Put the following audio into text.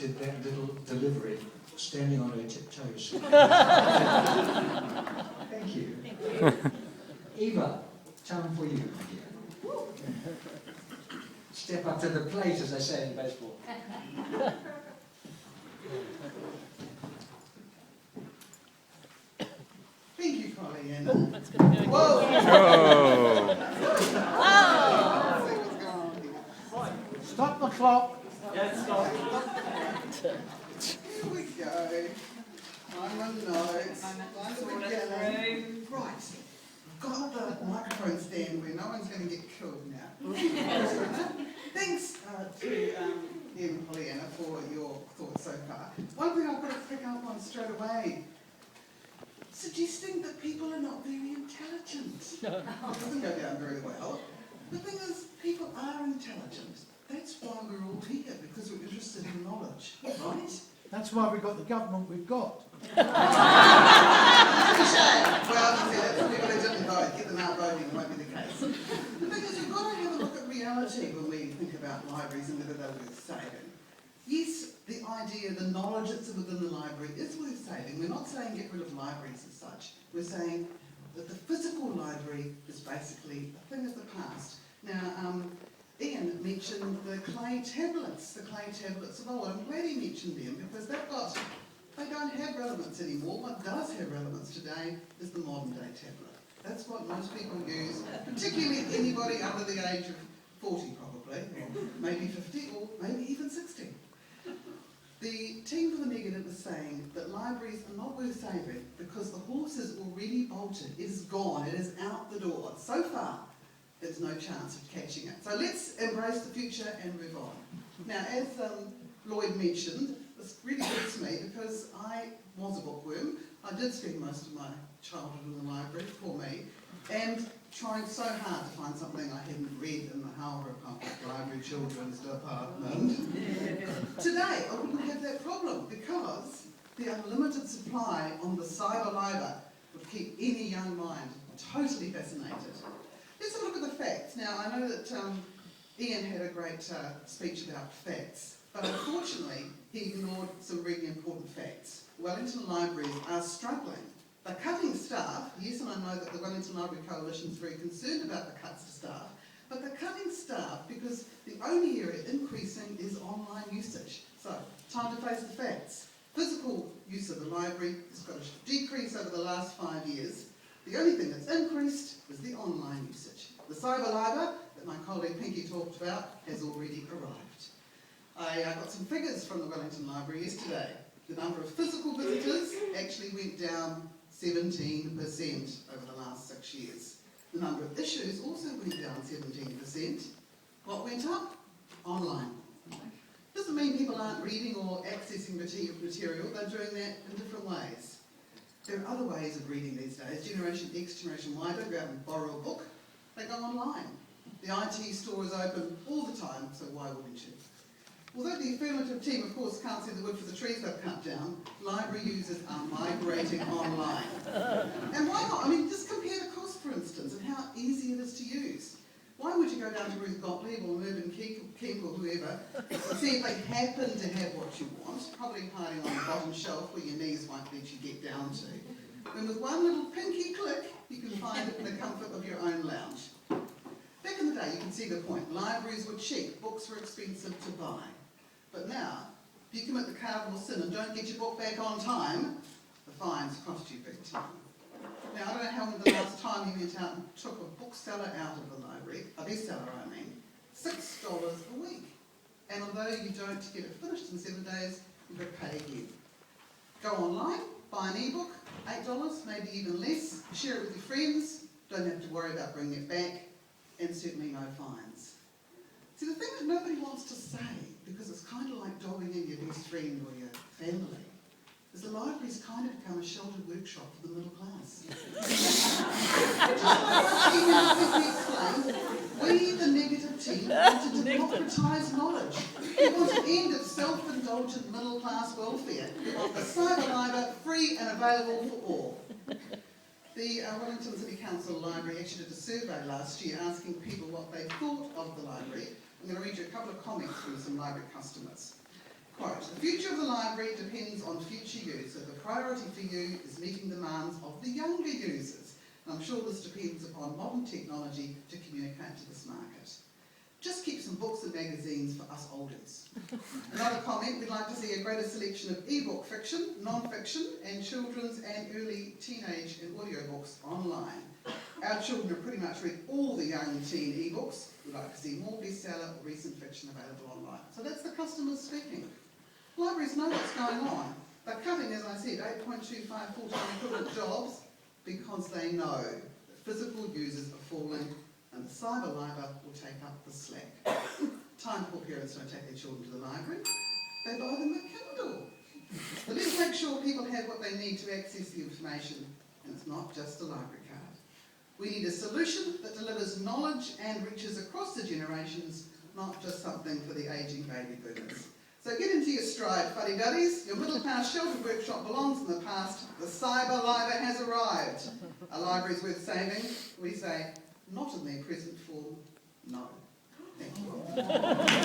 did that little delivery standing on her tiptoes. Thank you. Eva, time for you, my dear. Step up to the plate, as they say in baseball. Thank you, Pollyanne. Whoa! Stop the clock. Yeah, stop. Here we go. I'm on notes. Right. Got the microphone stand where no one's going to get killed now. Thanks to Ian and Pollyanne for your thoughts so far. One thing I've got to pick up on straight away, suggesting that people are not very intelligent. It doesn't go down very well. The thing is, people are intelligent. That's why we're all here, because we're interested in knowledge, right? That's why we've got the government we've got. Well, that's people who didn't vote. Get them out voting, it won't be the case. The thing is, we've got to have a look at reality when we think about libraries and whether they're worth saving. Yes, the idea, the knowledge that's within the library is worth saving. We're not saying get rid of libraries as such. We're saying that the physical library is basically a thing of the past. Now, Ian mentioned the clay tablets of old. I'm glad he mentioned them because they don't have relevance anymore. What does have relevance today is the modern day tablet. That's what most people use, particularly anybody under the age of 40 probably, or maybe 50 or maybe even 60. The team for the negative is saying that libraries are not worth saving because the horse is already bolted. It is gone. It is out the door. So far, there's no chance of catching it. So let's embrace the future and move on. Now, as Lloyd mentioned, this really hurts me because I was a bookworm. I did spend most of my childhood in the library, poor me, and trying so hard to find something I hadn't read in the Howrah Public Library Children's Department. Today, I wouldn't have that problem because the unlimited supply on the cyber library would keep any young mind totally fascinated. Let's have a look at the facts. Now, I know that Ian had a great speech about facts, but unfortunately, he ignored some really important facts. Wellington libraries are struggling. They're cutting staff. Yes, and I know that the Wellington Library Coalition is very concerned about the cuts to staff, but they're cutting staff because the only area increasing is online usage. So, time to face the facts. Physical use of the library has got a decrease over the last 5 years. The only thing that's increased is the online usage. The cyber library that my colleague Pinky talked about has already arrived. I got some figures from the Wellington Library yesterday. The number of physical visitors actually went down 17% over the last 6 years. The number of issues also went down 17%. What went up? Online. Doesn't mean people aren't reading or accessing material, they're doing that in different ways. There are other ways of reading these days. Generation X, Generation Y don't go out and borrow a book, they go online. The IT store is open all the time, so why wouldn't you? Although the affirmative team, of course, can't see the wood for the trees they've cut down, library users are migrating online. And why not? I mean, just compare the cost, for instance, and how easy it is to use. Why would you go down to Ruth Gottlieb or Mervyn King or whoever and see if they happen to have what you want, probably hiding on the bottom shelf where your knees won't let you get down to. And with one little pinky click, you can find it in the comfort of your own lounge. Back in the day, you can see the point. Libraries were cheap, books were expensive to buy. But now, if you commit the cardinal sin and don't get your book back on time, the fines cost you big time. Now, I don't know how long the last time you went out and took a bookseller out of the library, a bestseller I mean, $6 a week. And although you don't get it finished in 7 days, you've got to pay again. Go online, buy an ebook, $8, maybe even less, share it with your friends, don't have to worry about bringing it back, and certainly no fines. See, the thing that nobody wants to say, because it's kind of like dogging in your best friend or your family, is the library's kind of become a sheltered workshop for the middle class. We, the negative team, want to democratise knowledge. We want an end of self-indulgent middle class welfare. We want the cyber library free and available for all. The Wellington City Council Library actually did a survey last year asking people what they thought of the library. I'm going to read you a couple of comments from some library customers. Quote, "The future the library depends on future use, so the priority for you is meeting demands of the younger users. And I'm sure this depends upon modern technology to communicate to this market. Just keep some books and magazines for us olders. Another comment, we'd like to see a greater selection of e-book fiction, non-fiction, and children's and early teenage and audiobooks online. Our children have pretty much read all the young teen e-books. We'd like to see more bestseller or recent fiction available online. So that's the customers speaking. Libraries know what's going on. They're cutting, as I said, 8.25 full-time equivalent jobs because they know that physical users are falling and the cyber library will take up the slack. Time poor parents don't take their children to the library. They buy them a Kindle. But let's make sure people have what they need to access the information, and it's not just a library card. We need a solution that delivers knowledge and reaches across the generations, not just something for the ageing baby boomers. So get into your stride, fuddy-duddies. Your middle class sheltered workshop belongs in the past. The cyber library has arrived. A library's worth saving. We say, not in their present form, no. Thank you all.